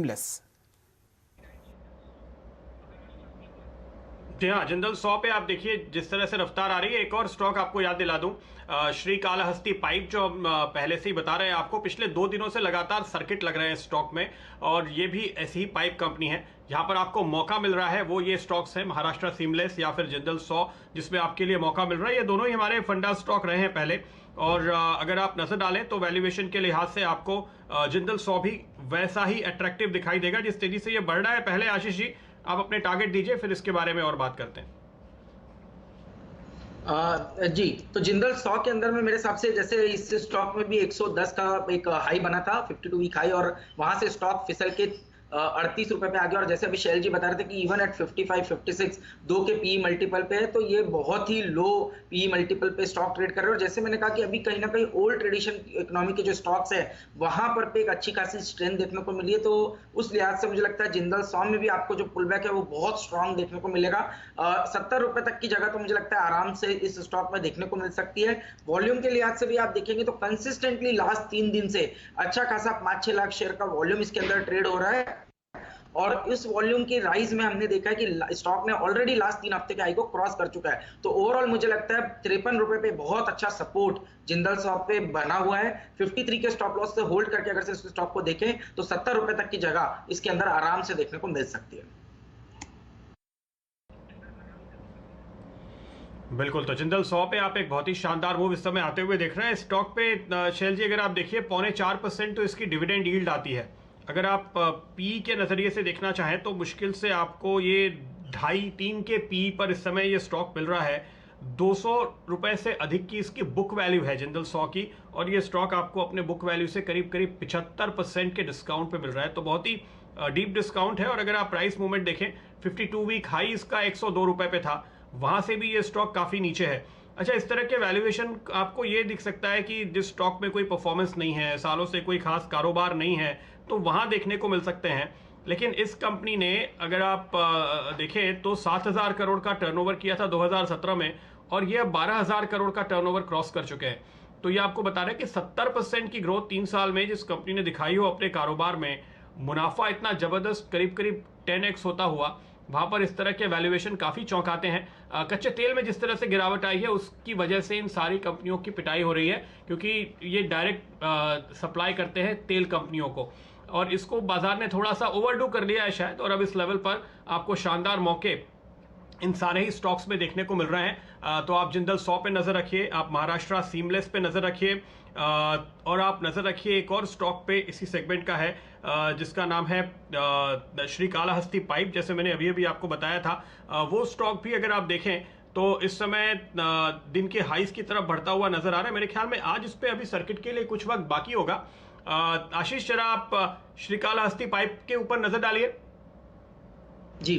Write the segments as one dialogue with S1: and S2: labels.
S1: Seamless.
S2: जी हाँ, जिंदल 100 पे आप देखिए जिस तरह से रफ्तार आ रही है। एक और स्टॉक आपको याद दिला दूं, श्रीकालाहस्ती पाइप, जो हम पहले से ही बता रहे हैं आपको, पिछले 2 दिनों से लगातार सर्किट लग रहे हैं स्टॉक में, और ये भी ऐसी ही पाइप कंपनी है। यहाँ पर आपको मौका मिल रहा है वो ये स्टॉक्स हैं, महाराष्ट्र सीमलेस या फिर जिंदल 100, जिसमें आपके लिए मौका मिल रहा है। ये दोनों ही हमारे फंडा स्टॉक रहे हैं पहले, और अगर आप नजर डालें तो वैल्यूएशन के लिहाज से आपको जिंदल 100 भी वैसा ही अट्रैक्टिव दिखाई देगा जिस तेजी से ये बढ़ रहा है। पहले आशीष जी आप अपने टारगेट दीजिए, फिर इसके बारे में और बात करते हैं।
S3: जी, तो जिंदल 100 के अंदर में मेरे हिसाब से जैसे इस स्टॉक में भी 110 का एक हाई बना था, 52 वीक हाई, और वहां से स्टॉक फिसल के 38 रुपए पे आ गया। और जैसे अभी शैल जी बता रहे थे कि इवन एट 55 56 2 के पी मल्टीपल पे है, तो ये बहुत ही लो पी मल्टीपल पे स्टॉक ट्रेड कर रहे हैं। और जैसे मैंने कहा कि अभी कहीं ना कहीं ओल्ड ट्रेडिशन इकोनॉमी के जो स्टॉक्स है वहां पर पे एक अच्छी खासी स्ट्रेंथ देखने को मिली है। तो उस लिहाज से मुझे लगता है जिंदल 100 में भी आपको जो पुल बैक है वो बहुत स्ट्रांग देखने को मिलेगा। 70 रुपए तक की जगह तो मुझे लगता है आराम से इस स्टॉक में देखने को मिल सकती है। वॉल्यूम के लिहाज से भी आप देखेंगे तो कंसिस्टेंटली लास्ट 3 दिन से अच्छा खासा 5-6 लाख शेयर का वॉल्यूम इसके अंदर ट्रेड हो रहा है। और इस वॉल्यूम की राइज में हमने देखा है कि स्टॉक ने ऑलरेडी लास्ट 3 हफ्ते के हाई को क्रॉस कर चुका है। तो ओवरऑल मुझे लगता है 53 रुपए पे बहुत अच्छा सपोर्ट जिंदल 100 पे बना हुआ है। 53 के स्टॉप लॉस से होल्ड करके अगर से इस स्टॉक को देखें तो 70 रुपए तक की जगह इसके अंदर आराम से देखने को मिल सकती है।
S2: बिल्कुल, तो जिंदल 100 पे आप एक बहुत ही शानदार मूव इस समय आते हुए देख रहे हैं। स्टॉक पे शैल जी अगर आप देखिए 3.25% तो इसकी डिविडेंड यील्ड आती है। अगर आप पी के नज़रिए से देखना चाहें तो मुश्किल से आपको ये 2.5-3 के पी पर इस समय ये स्टॉक मिल रहा है। 200 रुपए से अधिक की इसकी बुक वैल्यू है जिंदल 100 की, और ये स्टॉक आपको अपने बुक वैल्यू से करीब करीब 75% के डिस्काउंट पे मिल रहा है। तो बहुत ही डीप डिस्काउंट है। और अगर आप प्राइस मूवमेंट देखें, 52 वीक हाई इसका 102 रुपए पे था, वहां से भी ये स्टॉक काफी नीचे है। अच्छा, इस तरह के वैल्यूएशन आपको ये दिख सकता है कि जिस स्टॉक में कोई परफॉर्मेंस नहीं है, सालों से कोई खास कारोबार नहीं है, तो वहां देखने को मिल सकते हैं। लेकिन इस कंपनी ने अगर आप देखें तो 7,000 करोड़ का टर्नओवर किया था 2017 में, और ये 12,000 करोड़ का टर्नओवर क्रॉस कर चुके हैं। तो ये आपको बता रहे हैं कि 70% की ग्रोथ 3 साल में जिस कंपनी ने दिखाई हो अपने कारोबार में, मुनाफा इतना जबरदस्त करीब करीब 10x होता हुआ, वहां पर इस तरह के वैल्यूएशन काफी चौंकाते हैं। कच्चे तेल में जिस तरह से गिरावट आई है उसकी वजह से इन सारी कंपनियों की पिटाई हो रही है, क्योंकि ये डायरेक्ट सप्लाई करते हैं तेल कंपनियों को, और इसको बाजार ने थोड़ा सा ओवरडू कर लिया है शायद। और अब इस लेवल पर आपको शानदार मौके इन सारे ही स्टॉक्स में देखने को मिल रहे हैं। तो आप जिंदल 100 पे नजर रखिए, आप महाराष्ट्र सीमलेस पे नजर रखिए, और आप नजर रखिए एक और स्टॉक पे इसी सेगमेंट का है, जिसका नाम है श्रीकालाहस्ती पाइप। जैसे मैंने अभी अभी आपको बताया था, वो स्टॉक भी अगर आप देखें तो इस समय दिन के हाइस की तरफ बढ़ता हुआ नजर आ रहा है। मेरे ख्याल में आज इस पे अभी सर्किट के लिए कुछ वक्त बाकी होगा। आशीष, जरा आप श्रीकालाहस्ती पाइप के ऊपर नजर डालिए।
S3: जी,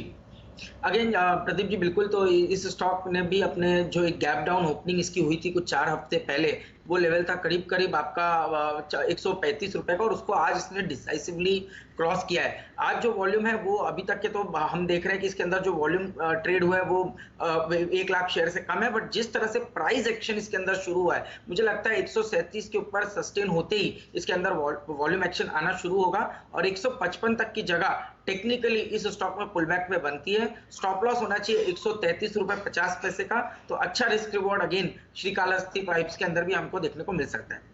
S3: अगेन प्रदीप जी, बिल्कुल। तो इस स्टॉक ने भी अपने जो एक गैप डाउन ओपनिंग इसकी हुई थी कुछ 4 हफ्ते पहले, वो लेवल था करीब करीब आपका 135 रुपए का, और उसको आज इसने डिसाइसिवली क्रॉस किया है। आज जो वॉल्यूम है वो अभी तक के तो हम देख रहे हैं कि इसके अंदर जो वॉल्यूम ट्रेड हुआ है वो 1 लाख शेयर से कम है। बट जिस तरह से प्राइस एक्शन इसके अंदर शुरू हुआ है, मुझे लगता है 137 के ऊपर सस्टेन होते ही इसके अंदर वॉल्यूम एक्शन आना शुरू होगा, और 155 तक की जगह टेक्निकली इस स्टॉक में पुलबैक में बनती है। स्टॉप लॉस होना चाहिए 133 रुपए 50 पैसे का। तो अच्छा risk reward again Srikalahasti pipes के अंदर भी हमको देखने को मिल सकता है।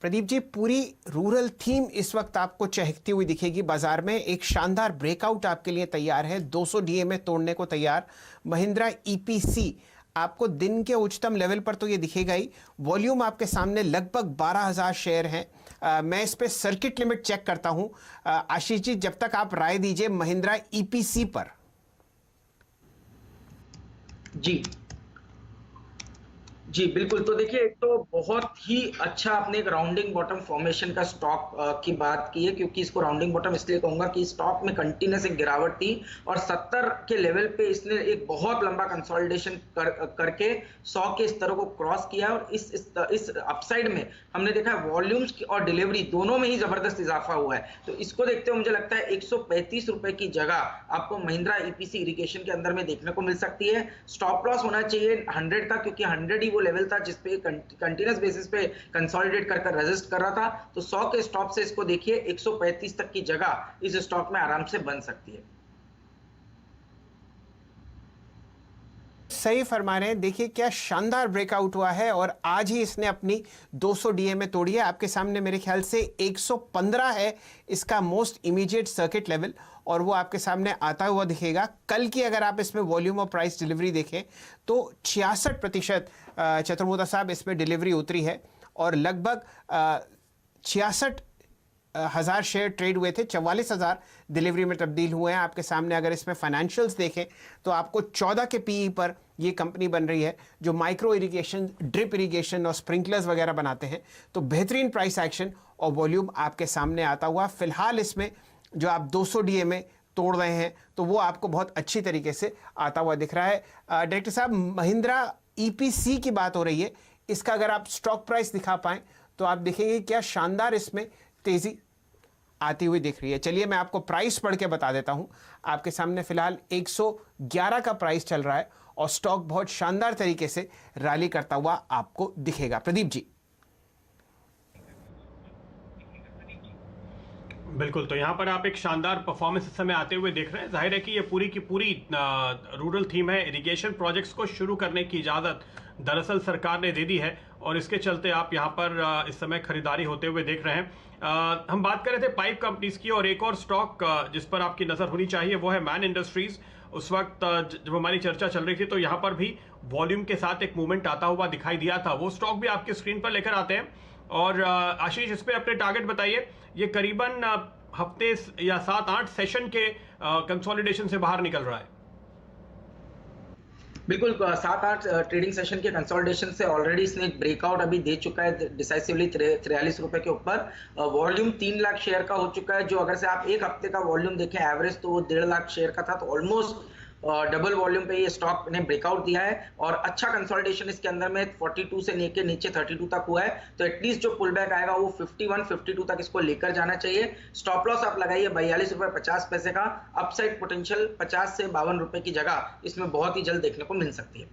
S1: प्रदीप जी, पूरी रूरल थीम इस वक्त आपको चहकती हुई दिखेगी बाजार में। एक शानदार ब्रेकआउट आपके लिए तैयार है, 200 डीएमए तोड़ने को तैयार। महिंद्रा ईपीसी आपको दिन के उच्चतम लेवल पर तो ये दिखेगा ही। वॉल्यूम आपके सामने लगभग 12,000 शेयर हैं। मैं इस पे सर्किट लिमिट चेक करता हूं। आशीष जी, जब तक आप राय दीजिए महिंद्रा ईपीसी पर।
S3: जी जी, बिल्कुल। तो देखिए, एक तो बहुत ही अच्छा आपने एक राउंडिंग बॉटम फॉर्मेशन का स्टॉक की बात की है, क्योंकि इसको राउंडिंग बॉटम इसलिए कहूंगा कि स्टॉक में कंटिन्यूस एक गिरावट थी, और 70 के लेवल पे इसने एक बहुत लंबा कंसोलिडेशन करके 100 के स्तरों को क्रॉस किया। और इस अपसाइड में हमने देखा है वॉल्यूम्स और डिलीवरी दोनों में ही जबरदस्त इजाफा हुआ है। तो इसको देखते हुए मुझे लगता है 135 रुपए की जगह आपको महिंद्रा ईपीसी इरिगेशन के अंदर में देखने को मिल सकती है। स्टॉप लॉस होना चाहिए 100 का, क्योंकि 100 ही वो लेवल था जिसपे कंटिन्यूस बेसिस पे कंसोलिडेट कर रेजिस्ट कर रहा था, तो 100 के स्टॉप से इसको देखिए 135 तक की जगह इस स्टॉक में आराम से बन सकती है।
S1: सही फरमा रहे हैं। देखिए क्या शानदार ब्रेकआउट हुआ है और आज ही इसने अपनी 200 डीएमए तोड़ी है। आपके सामने मेरे ख्याल से 115 है इसका मोस्ट इमीडिएट सर्किट लेवल और वो आपके सामने आता हुआ दिखेगा। कल की अगर आप इसमें वॉल्यूम और प्राइस डिलीवरी देखें तो 66% चतुर्वेदी साहब इसमें डिलीवरी उतरी है और लगभग 66,000 शेयर ट्रेड हुए थे, 44,000 डिलीवरी में तब्दील हुए हैं। आपके सामने अगर इसमें फाइनेंशियल्स देखें तो आपको 14 के पीई पर ये कंपनी बन रही है जो माइक्रो इरिगेशन, ड्रिप इरिगेशन और स्प्रिंकलर्स वगैरह बनाते हैं। तो बेहतरीन प्राइस एक्शन और वॉल्यूम आपके सामने आता हुआ। फिलहाल इसमें जो आप 200 डीएमए तोड़ रहे हैं तो वो आपको बहुत अच्छी तरीके से आता हुआ दिख रहा है। डायरेक्टर साहब, महिंद्रा ईपीसी की बात हो रही है, इसका अगर आप स्टॉक प्राइस दिखा पाएं तो आप देखेंगे क्या शानदार इसमें तेजी आती हुई दिख रही है। चलिए मैं आपको प्राइस पढ़ के बता देता हूं। आपके सामने फिलहाल 111 का प्राइस चल रहा है और स्टॉक बहुत शानदार तरीके से रैली करता हुआ आपको दिखेगा। प्रदीप जी।
S2: बिल्कुल, तो यहाँ पर आप एक शानदार परफॉर्मेंस इस समय आते हुए देख रहे हैं। जाहिर है कि ये पूरी की पूरी रूरल थीम है। इरिगेशन प्रोजेक्ट्स को शुरू करने की इजाज़त दरअसल सरकार ने दे दी है और इसके चलते आप यहाँ पर इस समय खरीदारी होते हुए देख रहे हैं। हम बात कर रहे थे पाइप कंपनीज की और एक और स्टॉक जिस पर आपकी नज़र होनी चाहिए वो है मैन इंडस्ट्रीज। उस वक्त जब हमारी चर्चा चल रही थी तो यहाँ पर भी वॉल्यूम के साथ एक मूवमेंट आता हुआ दिखाई दिया था। वो स्टॉक भी आपकी स्क्रीन पर लेकर आते हैं। और आशीष, इस पे अपने टारगेट बताइए। ये करीबन हफ्ते या 7-8 सेशन के कंसोलिडेशन से बाहर निकल रहा है।
S3: बिल्कुल, 7-8 ट्रेडिंग सेशन के कंसोलिडेशन से ऑलरेडी इसने एक ब्रेकआउट अभी दे चुका है डिसाइसिवली 43 रुपए के ऊपर। वॉल्यूम 3 लाख शेयर का हो चुका है, जो अगर से आप एक हफ्ते का वॉल्यूम देखें एवरेज तो वो 1.5 लाख शेयर का था, तो ऑलमोस्ट डबल वॉल्यूम पे ये स्टॉक ने ब्रेकआउट दिया है और अच्छा कंसोलिडेशन इसके अंदर में 42 से लेके नीचे 32 तक हुआ है। तो एटलीस्ट जो पुल बैक आएगा वो 51-52 तक इसको लेकर जाना चाहिए। स्टॉप लॉस आप लगाइए 42 रुपए 50 पैसे का। अपसाइड पोटेंशियल 50 से 52 रुपए की जगह इसमें बहुत ही जल्द देखने को मिल सकती है।